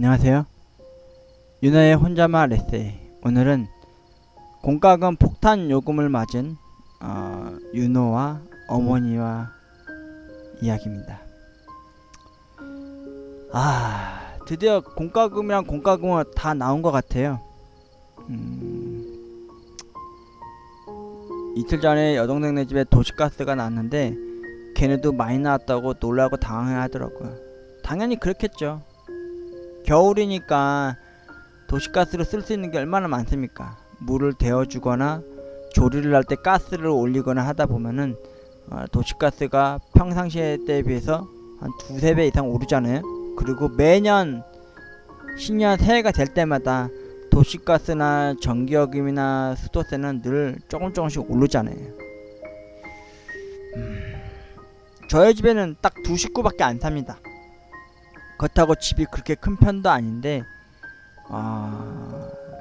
안녕하세요. 윤호의 혼자말 에세이. 오늘은 공과금 폭탄 요금을 맞은 윤호와 어머니와 이야기입니다. 드디어 공과금이랑 공과금은 다 나온 것 같아요. 이틀 전에 여동생네 집에 도시가스가 났는데 걔네도 많이 나왔다고 놀라고 당황해하더라고요. 당연히 그렇겠죠. 겨울이니까 도시가스로 쓸 수 있는 게 얼마나 많습니까? 물을 데워주거나 조리를 할 때 가스를 올리거나 하다 보면은 도시가스가 평상시에 때에 비해서 한 두세 배 이상 오르잖아요. 그리고 매년 신년 새해가 될 때마다 도시가스나 전기요금이나 수도세는 늘 조금씩 오르잖아요. 저희 집에는 딱 두 식구밖에 안 삽니다. 그렇다고 집이 그렇게 큰 편도 아닌데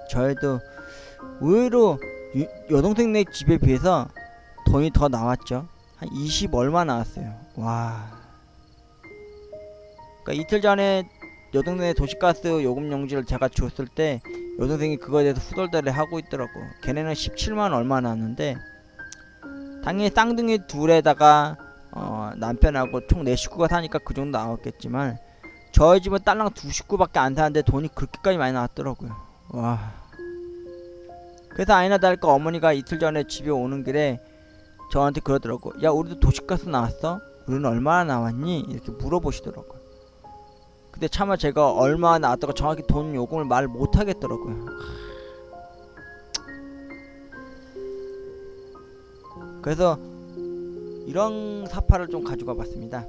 저희도 의외로 여동생네 집에 비해서 돈이 더 나왔죠. 한 20 얼마 나왔어요. 와. 그러니까 이틀 전에 여동생네 도시가스 요금용지를 제가 줬을 때 여동생이 그거에 대해서 후덜덜해 하고 있더라고. 걔네는 17만 얼마 나왔는데 당연히 쌍둥이 둘에다가 남편하고 총 4식구가 사니까 그 정도 나왔겠지만 저희 집은 딸랑 두 식구밖에 안 사는데 돈이 그렇게까지 많이 나왔더라고요. 와. 그래서 아니나 다를까 어머니가 이틀 전에 집에 오는 길에 저한테 그러더라고. 야, 우리도 도시가스 나왔어? 우리는 얼마나 나왔니? 이렇게 물어보시더라고요. 근데 차마 제가 얼마 나왔다고 정확히 돈 요금을 말 못하겠더라고요. 그래서 이런 사파를 좀 가져가 봤습니다.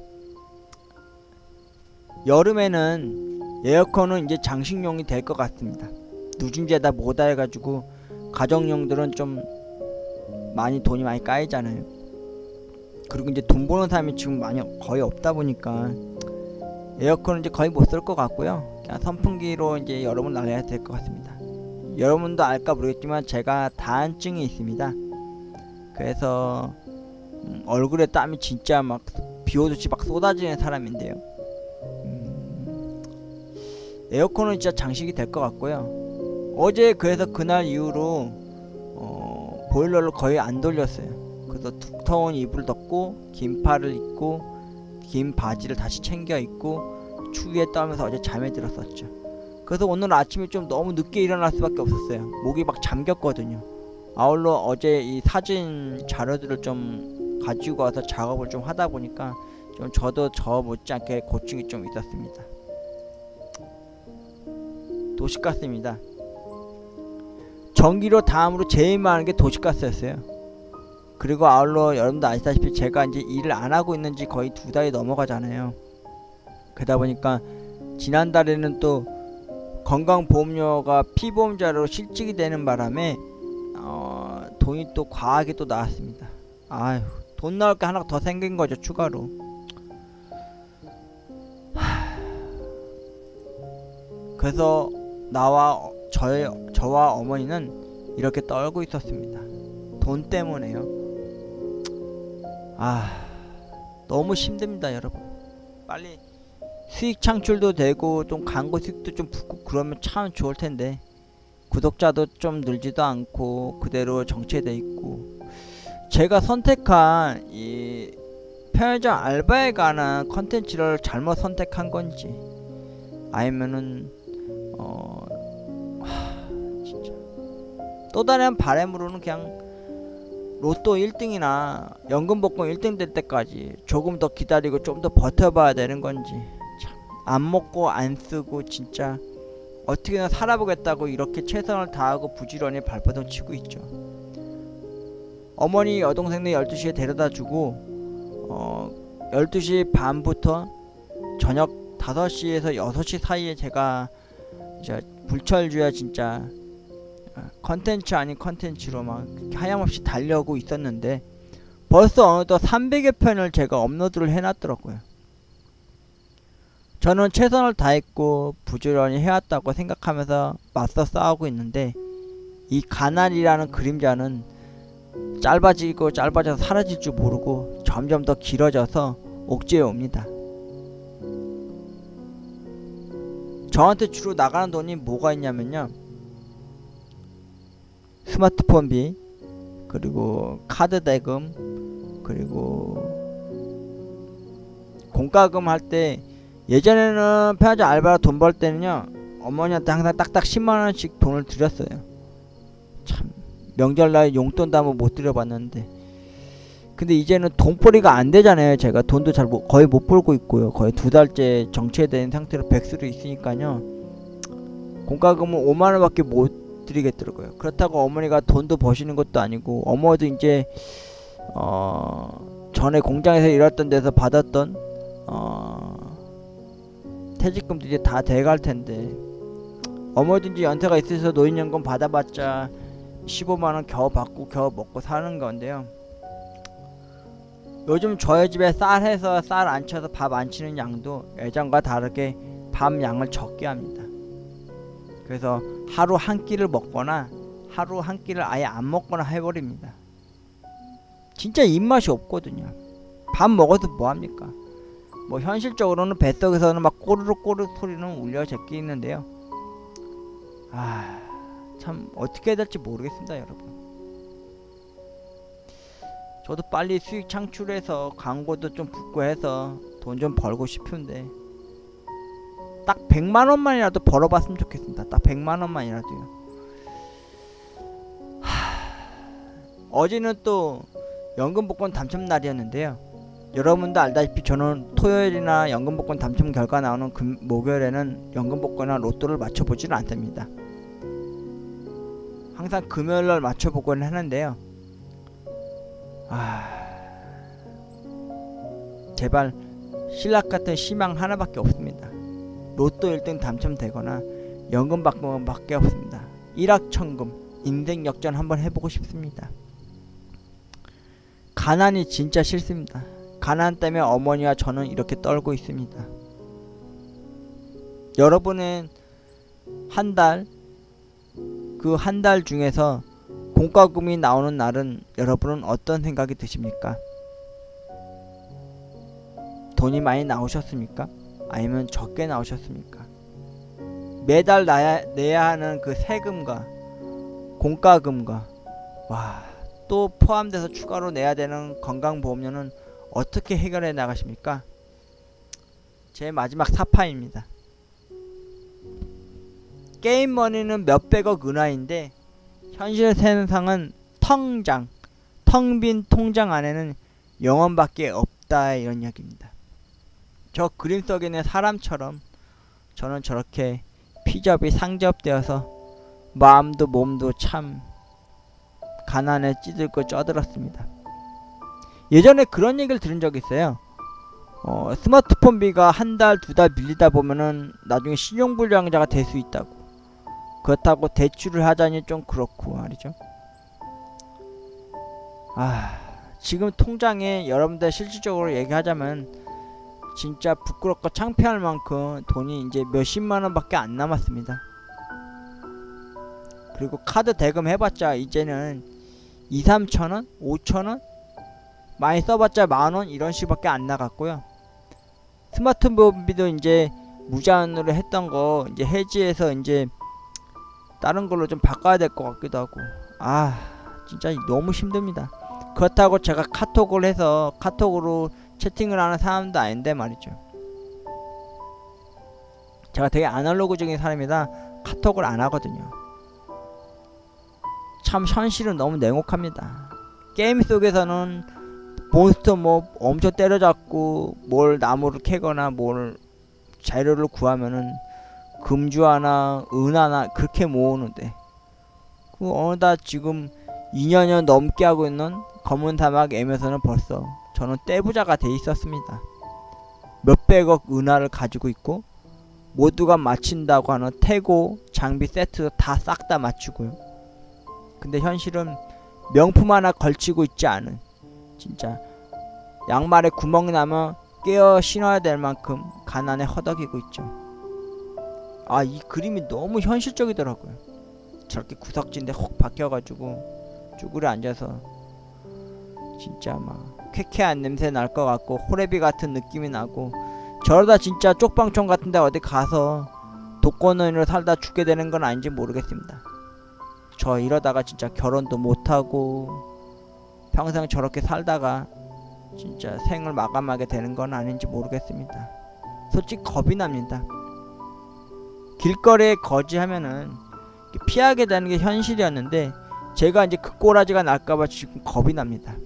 여름에는 에어컨은 이제 장식용이 될 것 같습니다. 누진제다 뭐다 해가지고 가정용들은 좀 돈이 많이 까이잖아요. 그리고 이제 돈 버는 사람이 지금 거의 없다 보니까 에어컨은 이제 거의 못 쓸 것 같고요. 그냥 선풍기로 이제 여름은 나가야 될 것 같습니다. 여러분도 알까 모르겠지만 제가 다한증이 있습니다. 그래서 얼굴에 땀이 진짜 막 비오듯이 막 쏟아지는 사람인데요. 에어컨은 진짜 장식이 될 것 같고요. 어제 그래서 그날 이후로 보일러를 거의 안 돌렸어요. 그래서 두터운 이불을 덮고 긴 팔을 입고 긴 바지를 다시 챙겨 입고 추위에 떨면서 어제 잠에 들었었죠. 그래서 오늘 아침에 좀 너무 늦게 일어날 수밖에 없었어요. 목이 막 잠겼거든요. 아울러 어제 이 사진 자료들을 좀 가지고 와서 작업을 좀 하다 보니까 좀 저도 저 못지않게 고충이 좀 있었습니다. 도시가스입니다. 전기료 다음으로 제일 많은 게 도시가스였어요. 그리고 아울러 여러분도 아시다시피 제가 이제 일을 안 하고 있는지 거의 2달이 넘어가잖아요. 그러다 보니까 지난달에는 또 건강보험료가 피보험자로 실직이 되는 바람에 돈이 또 과하게 또 나왔습니다. 아휴, 돈 나올 게 하나 더 생긴 거죠, 추가로. 그래서 저와 어머니는 이렇게 떨고 있었습니다. 돈 때문에요. 너무 힘듭니다, 여러분. 빨리 수익 창출도 되고 좀 광고 수익도 좀 붙고 그러면 참 좋을 텐데 구독자도 좀 늘지도 않고 그대로 정체돼 있고 제가 선택한 이 편의점 알바에 관한 컨텐츠를 잘못 선택한 건지 아니면은 진짜 또 다른 바람으로는 그냥 로또 1등이나 연금복권 1등 될 때까지 조금 더 기다리고 좀 더 버텨봐야 되는 건지 참 안 먹고 안 쓰고 진짜 어떻게든 살아보겠다고 이렇게 최선을 다하고 부지런히 발버둥 치고 있죠. 어머니 여동생네 12시에 데려다주고 12시 반부터 저녁 5시에서 6시 사이에 제가 이제 불철주야 진짜 컨텐츠 아닌 컨텐츠로 막 하염없이 달려오고 있었는데 벌써 어느덧 300여 편을 제가 업로드를 해놨더라고요. 저는 최선을 다했고 부지런히 해왔다고 생각하면서 맞서 싸우고 있는데 이 가난이라는 그림자는 짧아져서 사라질 줄 모르고 점점 더 길어져서 옥죄어 옵니다. 저한테 주로 나가는 돈이 뭐가 있냐면요, 스마트폰비, 그리고 카드 대금, 그리고 공과금 할 때, 예전에는 편의점 알바로 돈 벌 때는요 어머니한테 항상 딱딱 10만원씩 돈을 드렸어요. 참, 명절날 용돈도 한번 못 드려봤는데, 근데 이제는 돈벌이가 안 되잖아요. 제가 돈도 거의 못 벌고 있고요. 거의 2달째 정체된 상태로 백수로 있으니까요, 공과금은 5만원밖에 못 드리겠더라고요. 그렇다고 어머니가 돈도 버시는 것도 아니고, 어머니도 이제 전에 공장에서 일했던 데서 받았던 퇴직금도 이제 다 돼갈 텐데, 어머니도 이제 연세가 있어서 노인연금 받아봤자 15만원 겨우 받고 겨우 먹고 사는 건데요. 요즘 저희 집에 쌀 해서 쌀 안 쳐서 밥 안 치는 양도 예전과 다르게 밥 양을 적게 합니다. 그래서 하루 한 끼를 먹거나 하루 한 끼를 아예 안 먹거나 해버립니다. 진짜 입맛이 없거든요. 밥 먹어도 뭐합니까? 뭐 현실적으로는 뱃속에서는 막 꼬르륵 꼬르륵 소리는 울려 제끼는데요. 참 어떻게 해야 될지 모르겠습니다, 여러분. 저도 빨리 수익 창출해서 광고도 좀 붙고 해서 돈 좀 벌고 싶은데, 딱 100만원만이라도 벌어봤으면 좋겠습니다. 딱 100만원만이라도요. 어제는 또 연금 복권 당첨 날이었는데요. 여러분도 알다시피 저는 토요일이나 연금 복권 당첨 결과 나오는 목요일에는 연금 복권이나 로또를 맞춰보지는 않습니다. 항상 금요일날 맞춰보곤 하는데요. 제발 신락같은 희망 하나밖에 없습니다. 로또 1등 당첨되거나 연금 받는 밖에 없습니다. 일확천금, 인생 역전 한번 해보고 싶습니다. 가난이 진짜 싫습니다. 가난 때문에 어머니와 저는 이렇게 떨고 있습니다. 여러분은 한 달, 그 한 달 중에서 공과금이 나오는 날은 여러분은 어떤 생각이 드십니까? 돈이 많이 나오셨습니까? 아니면 적게 나오셨습니까? 매달 내야 하는 그 세금과 공과금과 또 포함돼서 추가로 내야 되는 건강보험료는 어떻게 해결해 나가십니까? 제 마지막 사파입니다. 게임머니는 몇백억 은하인데 현실 세상은 텅 빈 통장 안에는 0원밖에 없다, 이런 이야기입니다. 저 그림 속에 있는 사람처럼 저는 저렇게 피접이 상접되어서 마음도 몸도 참 가난에 찌들고 쪄들었습니다. 예전에 그런 얘기를 들은 적이 있어요. 스마트폰비가 한 달, 2달 밀리다 보면은 나중에 신용불량자가 될 수 있다고. 그렇다고 대출을 하자니 좀 그렇고 말이죠. 지금 통장에 여러분들 실질적으로 얘기하자면 진짜 부끄럽고 창피할 만큼 돈이 이제 몇십만원 밖에 안 남았습니다. 그리고 카드 대금 해봤자 이제는 2, 3천원? 5천원? 많이 써봤자 만원 이런 식밖에 안 나갔고요. 스마트폰비도 이제 무제한으로 했던 거 이제 해지해서 이제 다른 걸로 좀 바꿔야 될 것 같기도 하고, 진짜 너무 힘듭니다. 그렇다고 제가 카톡을 해서 카톡으로 채팅을 하는 사람도 아닌데 말이죠. 제가 되게 아날로그적인 사람이라 카톡을 안 하거든요. 참 현실은 너무 냉혹합니다. 게임 속에서는 몬스터 뭐 엄청 때려잡고 뭘 나무를 캐거나 뭘 재료를 구하면은 금주 하나 은 하나 그렇게 모으는데, 그 어느덧 지금 2년여 넘게 하고 있는 검은 사막 M에서는 벌써 저는 떼부자가 돼 있었습니다. 몇백억 은하를 가지고 있고 모두가 맞춘다고 하는 태고 장비 세트 다 싹 다 맞추고요. 근데 현실은 명품 하나 걸치고 있지 않은, 진짜 양말에 구멍이 나면 깨어 신어야 될 만큼 가난에 허덕이고 있죠. 이 그림이 너무 현실적이더라고요. 저렇게 구석진데 혹 박혀가지고 쭈그려 앉아서 진짜 막 쾌쾌한 냄새 날 것 같고 호레비 같은 느낌이 나고, 저러다 진짜 쪽방촌 같은데 어디 가서 독거노인으로 살다 죽게 되는 건 아닌지 모르겠습니다. 저 이러다가 진짜 결혼도 못하고 평생 저렇게 살다가 진짜 생을 마감하게 되는 건 아닌지 모르겠습니다. 솔직히 겁이 납니다. 길거리에 거지하면은 피하게 되는 게 현실이었는데 제가 이제 그 꼬라지가 날까봐 지금 겁이 납니다.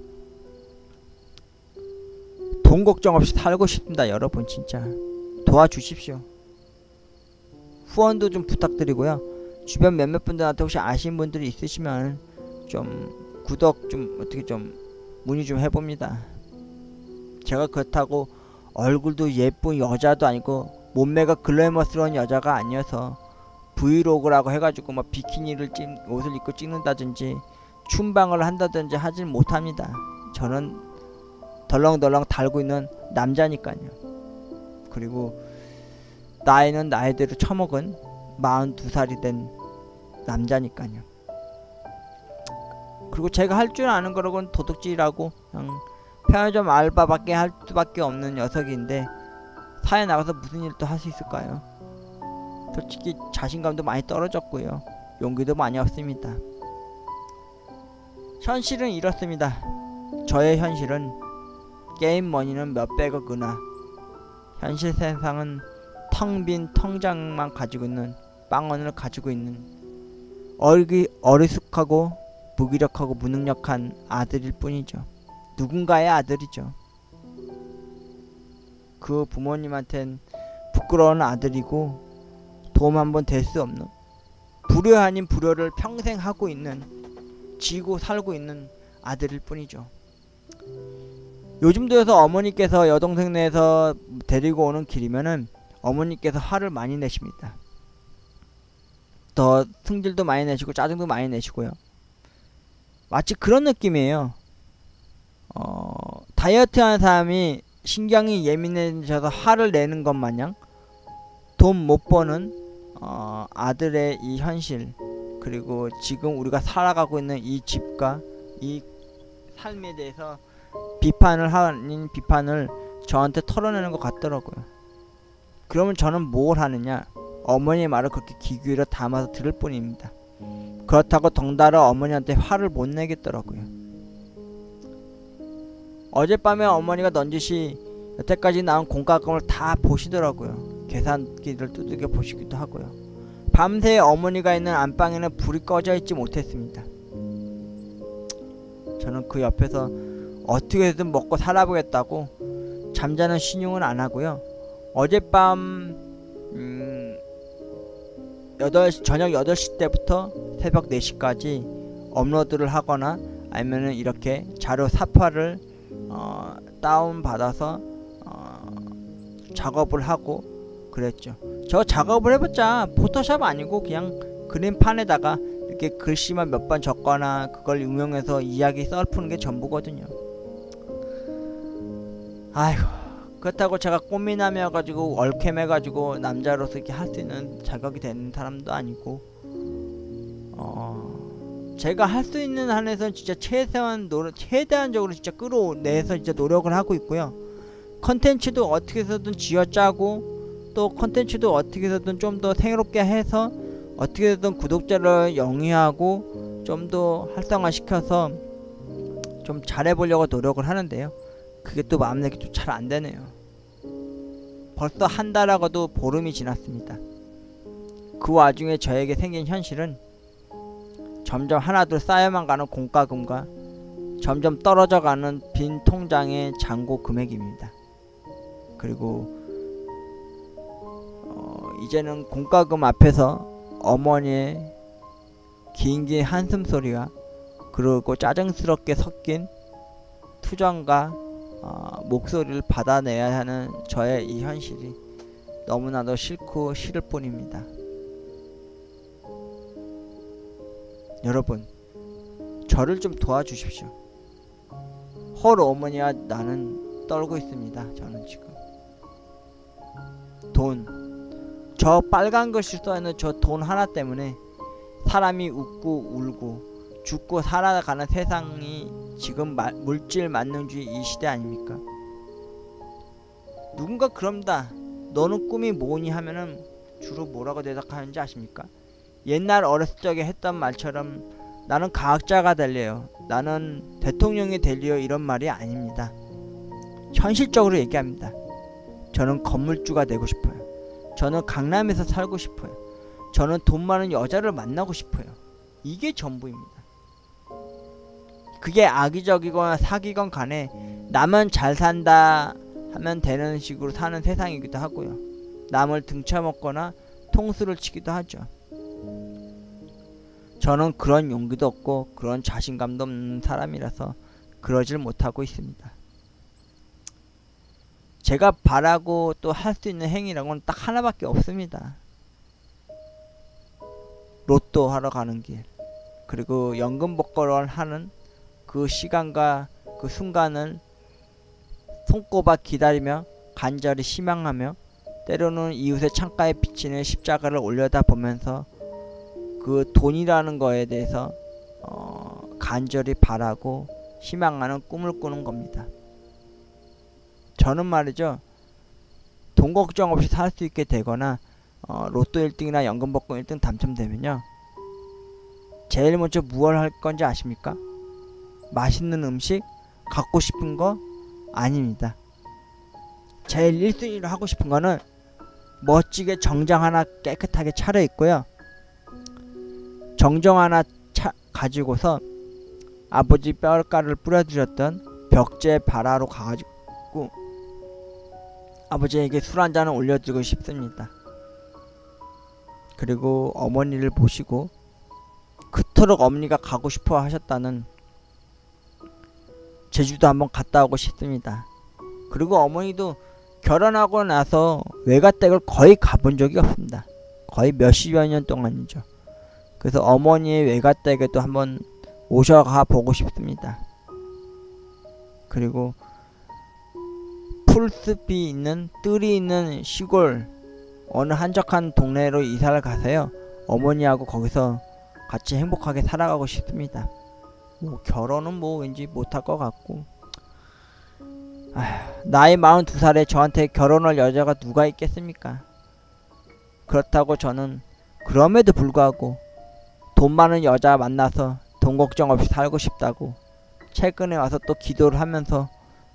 돈 걱정 없이 살고 싶습니다. 여러분 진짜 도와주십시오. 후원도 좀 부탁드리고요. 주변 몇몇 분들한테 혹시 아시는 분들이 있으시면 좀 구독 좀 어떻게 좀 문의 좀 해봅니다. 제가 그렇다고 얼굴도 예쁜 여자도 아니고 몸매가 글래머스러운 여자가 아니어서 브이로그라고 해가지고 막 비키니를 옷을 입고 찍는다든지 춤방을 한다든지 하질 못합니다. 저는 덜렁덜렁 달고 있는 남자니까요. 그리고 나이는 나이대로 처먹은 42살이 된 남자니까요. 그리고 제가 할 줄 아는 거라고는 도둑질이라고 그냥 편의점 알바밖에 할 수밖에 없는 녀석인데 사회 나가서 무슨 일도 할 수 있을까요? 솔직히 자신감도 많이 떨어졌고요. 용기도 많이 없습니다. 현실은 이렇습니다. 저의 현실은 게임 머니는 몇백억 은하, 현실 세상은 텅 빈 통장만 가지고 있는 빵원을 가지고 있는 어리숙하고 무기력하고 무능력한 아들일 뿐이죠. 누군가의 아들이죠. 그 부모님한텐 부끄러운 아들이고 도움 한번 될 수 없는 불효 아닌 불효를 평생 하고 있는 지고 살고 있는 아들일 뿐이죠. 요즘 들어서 어머니께서 여동생 내에서 데리고 오는 길이면은 어머니께서 화를 많이 내십니다. 더 승질도 많이 내시고 짜증도 많이 내시고요. 마치 그런 느낌이에요. 다이어트 하는 사람이 신경이 예민해져서 화를 내는 것 마냥 돈 못 버는 아들의 이 현실, 그리고 지금 우리가 살아가고 있는 이 집과 이 삶에 대해서 비판을 저한테 털어내는 것 같더라고요. 그러면 저는 뭘 하느냐? 어머니의 말을 그렇게 귀 기울여 담아서 들을 뿐입니다. 그렇다고 덩달아 어머니한테 화를 못 내겠더라고요. 어젯밤에 어머니가 넌지시 여태까지 나온 공과금을 다 보시더라고요. 계산기를 두들겨 보시기도 하고요. 밤새 어머니가 있는 안방에는 불이 꺼져 있지 못했습니다. 저는 그 옆에서 어떻게든 먹고 살아보겠다고 잠자는 신용은 안 하고요. 어젯밤 저녁 8시 때부터 새벽 4시까지 업로드를 하거나 아니면은 이렇게 자료 사파를 다운받아서 작업을 하고 그랬죠. 저 작업을 해봤자 포토샵 아니고 그냥 그림판에다가 이렇게 글씨만 몇 번 적거나 그걸 응용해서 이야기 썰푸는 게 전부거든요. 아이고, 그렇다고 제가 꽃미남이어가지고 얼캠해가지고 남자로서 이렇게 할 수 있는 자격이 되는 사람도 아니고, 제가 할 수 있는 한에서는 진짜 최대한적으로 진짜 끌어내서 진짜 노력을 하고 있고요. 컨텐츠도 어떻게 해서든 쥐어짜고, 또 컨텐츠도 어떻게 해서든 좀 더 새롭게 해서 어떻게 해서든 구독자를 영위하고 좀 더 활성화시켜서 좀 잘해보려고 노력을 하는데요. 그게 또 마음 내기 좀 잘 안되네요. 벌써 한 달하고도 보름이 지났습니다. 그 와중에 저에게 생긴 현실은 점점 하나둘 쌓여만 가는 공과금과 점점 떨어져가는 빈 통장의 잔고 금액입니다. 그리고 이제는 공과금 앞에서 어머니의 긴 한숨 소리와 그리고 짜증스럽게 섞인 투정과 목소리를 받아내야 하는 저의 이 현실이 너무나도 싫고 싫을 뿐입니다. 여러분, 저를 좀 도와주십시오. 헐 어머니와 나는 떨고 있습니다. 저는 지금 저 빨간 글씨 써있는 저 돈 하나 때문에 사람이 웃고 울고 죽고 살아가는 세상이 지금 물질 만능주의 이 시대 아닙니까? 누군가 그럽니다. 너는 꿈이 뭐니 하면은 주로 뭐라고 대답하는지 아십니까? 옛날 어렸을 적에 했던 말처럼 나는 과학자가 될래요, 나는 대통령이 될래요, 이런 말이 아닙니다. 현실적으로 얘기합니다. 저는 건물주가 되고 싶어요. 저는 강남에서 살고 싶어요. 저는 돈 많은 여자를 만나고 싶어요. 이게 전부입니다. 그게 악의적이거나 사기건 간에 남은 잘 산다 하면 되는 식으로 사는 세상이기도 하고요. 남을 등쳐먹거나 통수를 치기도 하죠. 저는 그런 용기도 없고 그런 자신감도 없는 사람이라서 그러질 못하고 있습니다. 제가 바라고 또 할 수 있는 행위라고는 딱 하나밖에 없습니다. 로또 하러 가는 길, 그리고 연금 복권을 하는 그 시간과 그 순간을 손꼽아 기다리며 간절히 희망하며 때로는 이웃의 창가에 비치는 십자가를 올려다보면서 그 돈이라는 거에 대해서 간절히 바라고 희망하는 꿈을 꾸는 겁니다. 저는 말이죠, 돈 걱정 없이 살 수 있게 되거나 로또 1등이나 연금 복권 1등 당첨되면요, 제일 먼저 무엇을 할 건지 아십니까? 맛있는 음식? 갖고 싶은 거? 아닙니다. 제일 1순위로 하고 싶은 거는 멋지게 정장 하나 깨끗하게 차려입고요, 정정 하나 가지고서 아버지 뼈가루를 뿌려주셨던 벽제 발화로 가가지고 아버지에게 술 한 잔을 올려주고 싶습니다. 그리고 어머니를 모시고 그토록 어머니가 가고 싶어 하셨다는 제주도 한번 갔다 오고 싶습니다. 그리고 어머니도 결혼하고 나서 외가댁을 거의 가본 적이 없습니다. 거의 몇십여 년 동안이죠. 그래서 어머니의 외가댁에도 한번 오셔가 보고 싶습니다. 그리고 풀숲이 있는 뜰이 있는 시골 어느 한적한 동네로 이사를 가서요, 어머니하고 거기서 같이 행복하게 살아가고 싶습니다. 결혼은 왠지 못할 것 같고, 나이 42살에 저한테 결혼할 여자가 누가 있겠습니까? 그렇다고 저는 그럼에도 불구하고 돈 많은 여자 만나서 돈 걱정 없이 살고 싶다고 최근에 와서 또 기도를 하면서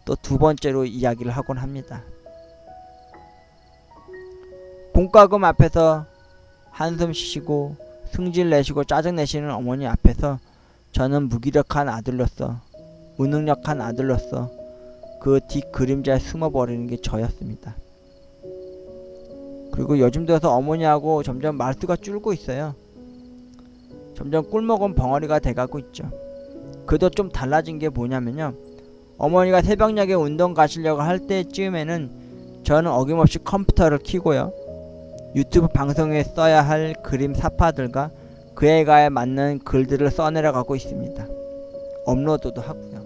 또 두 번째로 이야기를 하곤 합니다. 공과금 앞에서 한숨 쉬시고 승질 내시고 짜증 내시는 어머니 앞에서 저는 무기력한 아들로서, 무능력한 아들로서 그 뒷그림자에 숨어버리는 게 저였습니다. 그리고 요즘 들어서 어머니하고 점점 말수가 줄고 있어요. 점점 꿀먹은 벙어리가 돼가고 있죠. 그래도 좀 달라진 게 뭐냐면요, 어머니가 새벽녘에 운동 가시려고 할 때쯤에는 저는 어김없이 컴퓨터를 켜고요, 유튜브 방송에 써야 할 그림 사파들과 그에 가에 맞는 글들을 써내려가고 있습니다. 업로드도 하고요.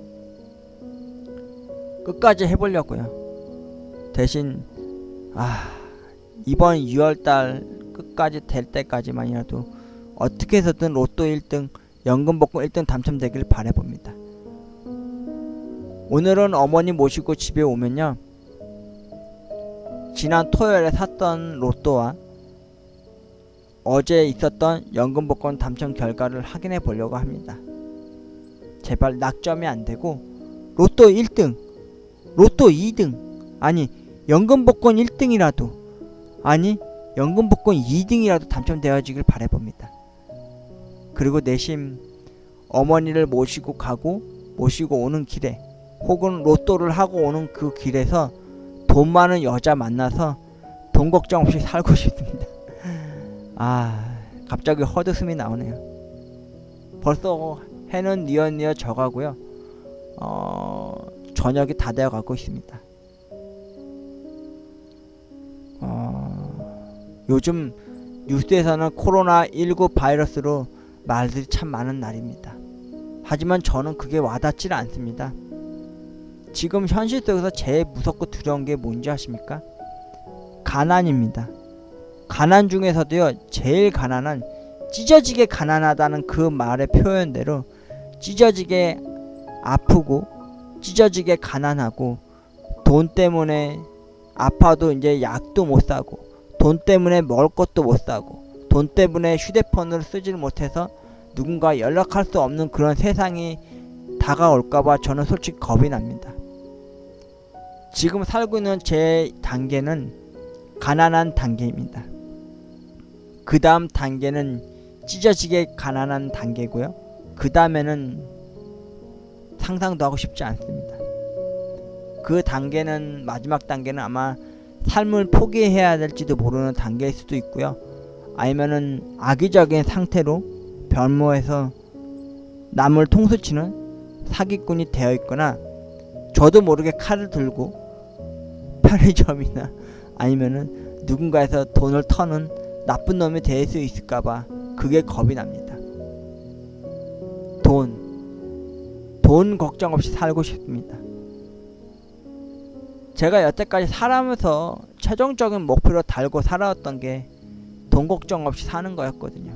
끝까지 해보려고요. 대신 이번 6월달 끝까지 될 때까지만이라도 어떻게 해서든 로또 1등, 연금 복권 1등 당첨되길 바라봅니다. 오늘은 어머니 모시고 집에 오면요, 지난 토요일에 샀던 로또와 어제 있었던 연금 복권 당첨 결과를 확인해 보려고 합니다. 제발 낙점이 안 되고 로또 1등, 로또 2등, 아니 연금 복권 1등이라도, 아니 연금 복권 2등이라도 당첨되어지길 바라봅니다. 그리고 내심 어머니를 모시고 가고 모시고 오는 길에, 혹은 로또를 하고 오는 그 길에서 돈 많은 여자 만나서 돈 걱정 없이 살고 싶습니다. 갑자기 헛웃음이 나오네요. 벌써 해는 뉘엿뉘엿 져가고요, 저녁이 다 되어가고 있습니다. 요즘 뉴스에서는 코로나19 바이러스로 말들이 참 많은 날입니다. 하지만 저는 그게 와닿질 않습니다. 지금 현실 속에서 제일 무섭고 두려운 게 뭔지 아십니까? 가난입니다. 가난 중에서도요, 제일 가난한, 찢어지게 가난하다는 그 말의 표현대로 찢어지게 아프고 찢어지게 가난하고, 돈 때문에 아파도 이제 약도 못 사고, 돈 때문에 먹을 것도 못 사고 돈 때문에 휴대폰을 쓰질 못해서 누군가 연락할 수 없는 그런 세상이 다가올까봐 저는 솔직히 겁이 납니다. 지금 살고 있는 제 단계는 가난한 단계입니다. 그 다음 단계는 찢어지게 가난한 단계고요. 그 다음에는 상상도 하고 싶지 않습니다. 그 단계는 마지막 단계는 아마 삶을 포기해야 될지도 모르는 단계일 수도 있고요. 아니면은 악의적인 상태로 변모해서 남을 통수치는 사기꾼이 되어 있거나 저도 모르게 칼을 들고 편의점이나 아니면은 누군가에서 돈을 터는 나쁜 놈이 될 수 있을까봐 그게 겁이 납니다. 돈 걱정 없이 살고 싶습니다. 제가 여태까지 살아면서 최종적인 목표로 달고 살아왔던 게 돈 걱정 없이 사는 거였거든요.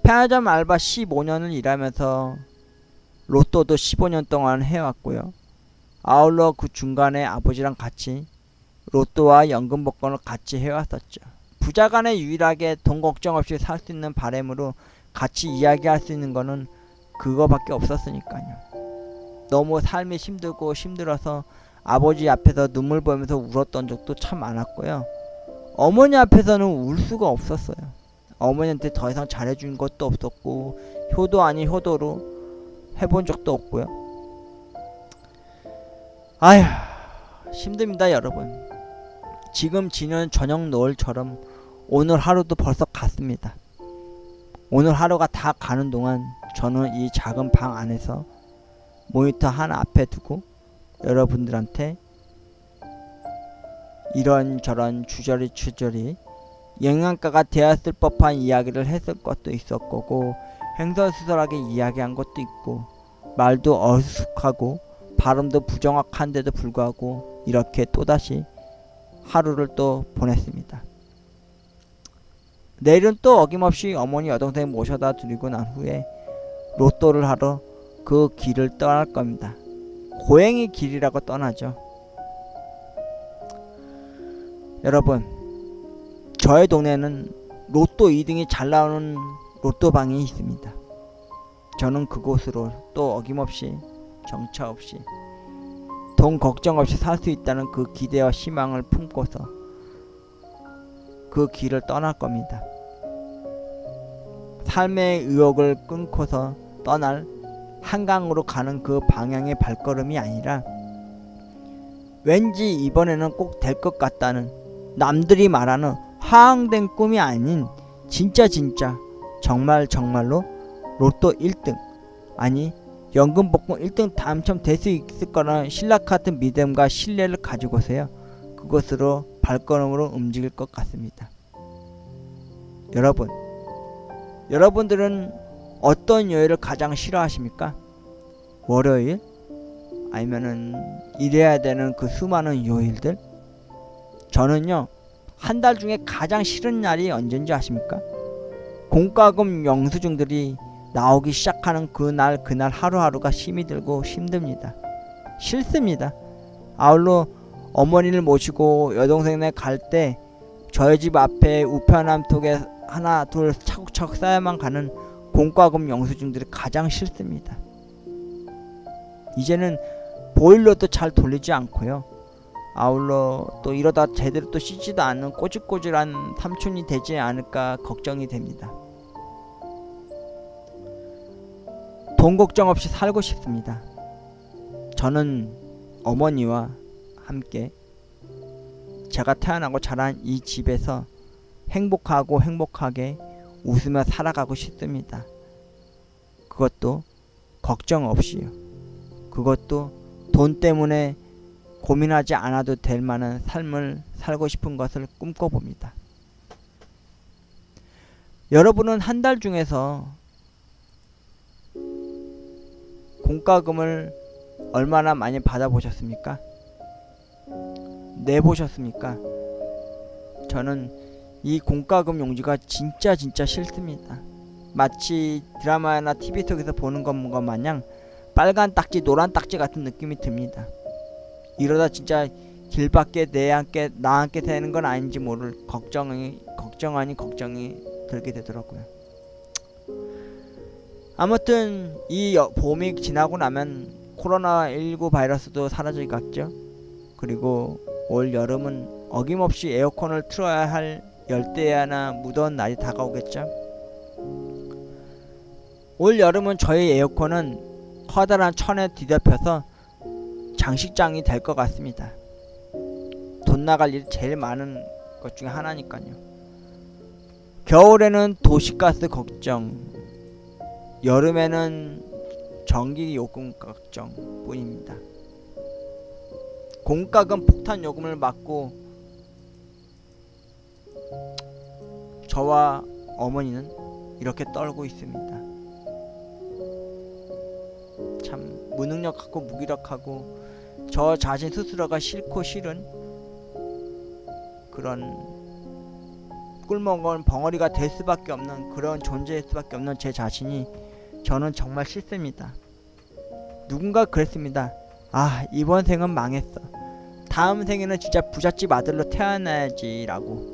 편의점 알바 15년을 일하면서 로또도 15년 동안 해왔고요. 아울러 그 중간에 아버지랑 같이 로또와 연금 복권을 같이 해왔었죠. 부자간에 유일하게 돈 걱정 없이 살 수 있는 바람으로 같이 이야기할 수 있는 거는 그거밖에 없었으니까요. 너무 삶이 힘들어서 아버지 앞에서 눈물 보면서 울었던 적도 참 많았고요. 어머니 앞에서는 울 수가 없었어요. 어머니한테 더 이상 잘해준 것도 없었고 효도 아닌 효도로 해본 적도 없고요. 아휴, 힘듭니다 여러분. 지금 지는 저녁 노을처럼 오늘 하루도 벌써 갔습니다. 오늘 하루가 다 가는 동안 저는 이 작은 방 안에서 모니터 하나 앞에 두고 여러분들한테 이런저런 주저리 영양가가 되었을 법한 이야기를 했을 것도 있을 거고 횡설수설하게 이야기한 것도 있고 말도 어수룩하고 발음도 부정확한데도 불구하고 이렇게 또다시 하루를 또 보냈습니다. 내일은 또 어김없이 어머니 여동생 모셔다 드리고 난 후에 로또를 하러 그 길을 떠날 겁니다. 고행의 길이라고 떠나죠. 여러분, 저의 동네는 로또 2등이 잘 나오는 로또방이 있습니다. 저는 그곳으로 또 어김없이 정처 없이 돈 걱정 없이 살 수 있다는 그 기대와 희망을 품고서 그 길을 떠날 겁니다. 삶의 의욕을 끊고서 떠날 한강으로 가는 그 방향의 발걸음이 아니라 왠지 이번에는 꼭 될 것 같다는 남들이 말하는 화앙된 꿈이 아닌 진짜 정말로 로또 1등 아니 연금 복권 1등 당첨될 수 있을 거라는 신락 같은 믿음과 신뢰를 가지고서요 그것으로 발걸음으로 움직일 것 같습니다. 여러분들은 어떤 요일을 가장 싫어하십니까? 월요일? 아니면은 일해야 되는 그 수많은 요일들? 저는요 한 달 중에 가장 싫은 날이 언제인지 아십니까? 공과금 영수증들이 나오기 시작하는 그날 하루하루가 힘이 들고 힘듭니다. 싫습니다. 아울러 어머니를 모시고 여동생네 갈 때 저희 집 앞에 우편함 속에 하나 둘 차곡차곡 쌓여만 가는 공과금 영수증들이 가장 싫습니다. 이제는 보일러도 잘 돌리지 않고요. 아울러 또 이러다 제대로 또 씻지도 않는 꼬질꼬질한 삼촌이 되지 않을까 걱정이 됩니다. 돈 걱정 없이 살고 싶습니다. 저는 어머니와 함께 제가 태어나고 자란 이 집에서 행복하게 웃으며 살아가고 싶습니다. 그것도 걱정 없이요. 그것도 돈 때문에 고민하지 않아도 될 만한 삶을 살고 싶은 것을 꿈꿔봅니다. 여러분은 한 달 중에서 공과금을 얼마나 많이 받아보셨습니까? 내보셨습니까? 저는 이 공과금 용지가 진짜 싫습니다. 마치 드라마나 TV 속에서 보는 것 마냥 빨간 딱지 노란 딱지 같은 느낌이 듭니다. 이러다 진짜 길밖에 나 함께 되는 건 아닌지 모를 걱정 아닌 걱정이 들게 되더라고요. 아무튼 이 봄이 지나고 나면 코로나19 바이러스도 사라지겠죠. 그리고 올 여름은 어김없이 에어컨을 틀어야 할 열대야나 무더운 날이 다가오겠죠. 올 여름은 저희 에어컨은 커다란 천에 뒤덮여서 장식장이 될 것 같습니다. 돈 나갈 일이 제일 많은 것 중에 하나니까요. 겨울에는 도시가스 걱정, 여름에는 전기 요금 걱정 뿐입니다. 공과금 폭탄 요금을 맞고 저와 어머니는 이렇게 떨고 있습니다. 참 무능력하고 무기력하고 저 자신 스스로가 싫고 싫은 그런 꿀먹은 벙어리가 될 수밖에 없는 그런 존재일 수밖에 없는 제 자신이 저는 정말 싫습니다. 누군가 그랬습니다. 아, 이번 생은 망했어. 다음 생에는 진짜 부잣집 아들로 태어나야지 라고.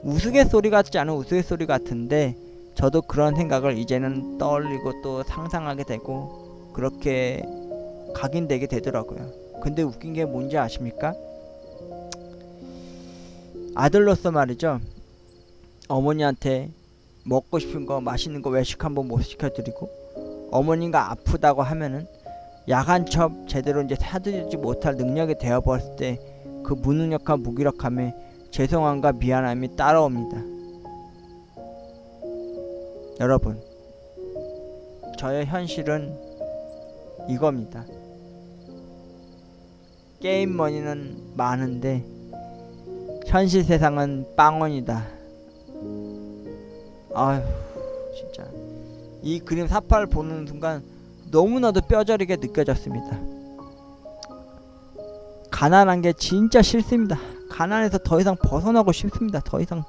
우스갯소리 같지 않은 우스갯소리 같은데 저도 그런 생각을 이제는 떠올리고 또 상상하게 되고 그렇게 각인되게 되더라고요. 근데 웃긴 게 뭔지 아십니까? 아들로서 말이죠. 어머니한테 먹고 싶은 거 맛있는 거 외식 한번 못 시켜드리고 어머니가 아프다고 하면은 약 한 첩 제대로 이제 사드리지 못할 능력이 되어버렸을 때 그 무능력한 무기력함에 죄송함과 미안함이 따라옵니다. 여러분, 저의 현실은 이겁니다. 게임 머니는 많은데 현실 세상은 빵원이다. 아휴, 진짜 이 그림 사파를 보는 순간 너무나도 뼈저리게 느껴졌습니다. 가난한 게 진짜 싫습니다. 가난해서 더 이상 벗어나고 싶습니다. 더 이상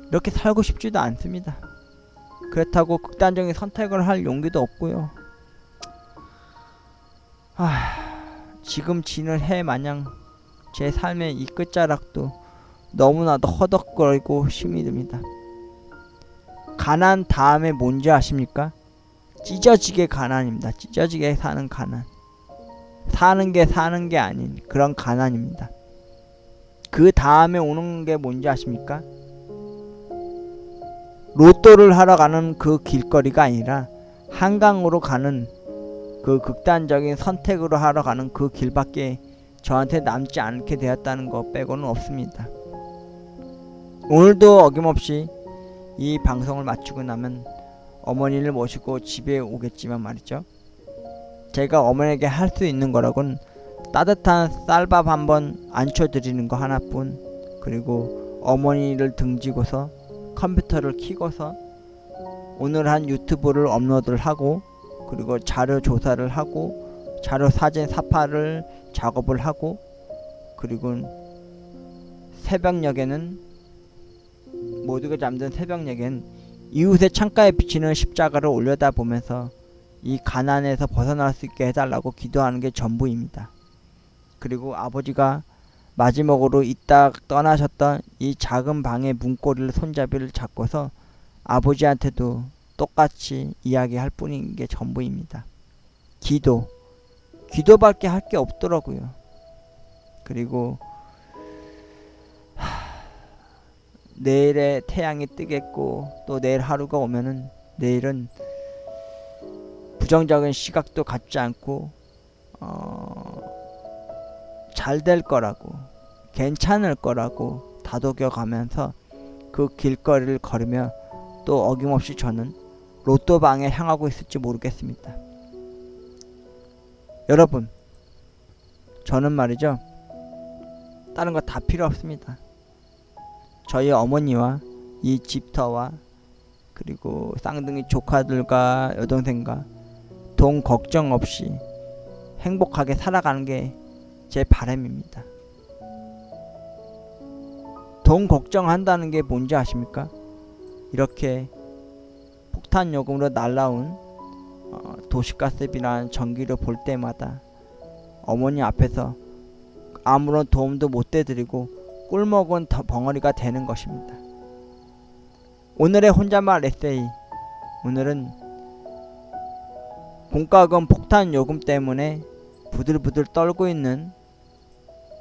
이렇게 살고 싶지도 않습니다. 그렇다고 극단적인 선택을 할 용기도 없고요. 지금 지는 해 마냥 제 삶의 이 끝자락도 너무나도 허덕거리고 힘이 듭니다. 가난 다음에 뭔지 아십니까? 찢어지게 가난입니다. 찢어지게 사는 가난. 사는 게 아닌 그런 가난입니다. 그 다음에 오는 게 뭔지 아십니까? 로또를 하러 가는 그 길거리가 아니라 한강으로 가는 그 극단적인 선택으로 하러 가는 그 길밖에 저한테 남지 않게 되었다는 것 빼고는 없습니다. 오늘도 어김없이 이 방송을 마치고 나면 어머니를 모시고 집에 오겠지만 말이죠. 제가 어머니에게 할 수 있는 거라곤 따뜻한 쌀밥 한번 안쳐드리는 거 하나뿐, 그리고 어머니를 등지고서 컴퓨터를 켜고서 오늘 한 유튜브를 업로드를 하고, 그리고 자료 조사를 하고, 자료 사진 사파를 작업을 하고, 그리고 새벽녘에는 모두가 잠든 새벽녘엔 이웃의 창가에 비치는 십자가를 올려다보면서 이 가난에서 벗어날 수 있게 해달라고 기도하는 게 전부입니다. 그리고 아버지가 마지막으로 이따 떠나셨던 이 작은 방의 문고리를 손잡이를 잡고서 아버지한테도 똑같이 이야기할 뿐인 게 전부입니다. 기도밖에 할 게 없더라고요. 그리고 내일의 태양이 뜨겠고 또 내일 하루가 오면은 내일은 부정적인 시각도 갖지 않고 잘 될 거라고, 괜찮을 거라고 다독여 가면서 그 길거리를 걸으며 또 어김없이 저는 로또방에 향하고 있을지 모르겠습니다. 여러분, 저는 말이죠, 다른 거 다 필요 없습니다. 저희 어머니와 이 집터와 그리고 쌍둥이 조카들과 여동생과 돈 걱정 없이 행복하게 살아가는 게 제 바람입니다. 돈 걱정한다는 게 뭔지 아십니까? 이렇게 폭탄 요금으로 날라온 도시가스비나 전기를 볼 때마다 어머니 앞에서 아무런 도움도 못 되드리고 꿀먹은 벙어리가 되는 것입니다. 오늘의 혼잣말 에세이. 오늘은 공과금 폭탄 요금 때문에 부들부들 떨고 있는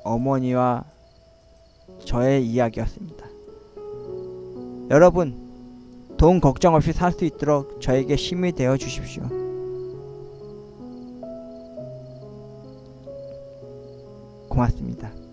어머니와 저의 이야기였습니다. 여러분, 돈 걱정 없이 살 수 있도록 저에게 힘이 되어 주십시오. 고맙습니다.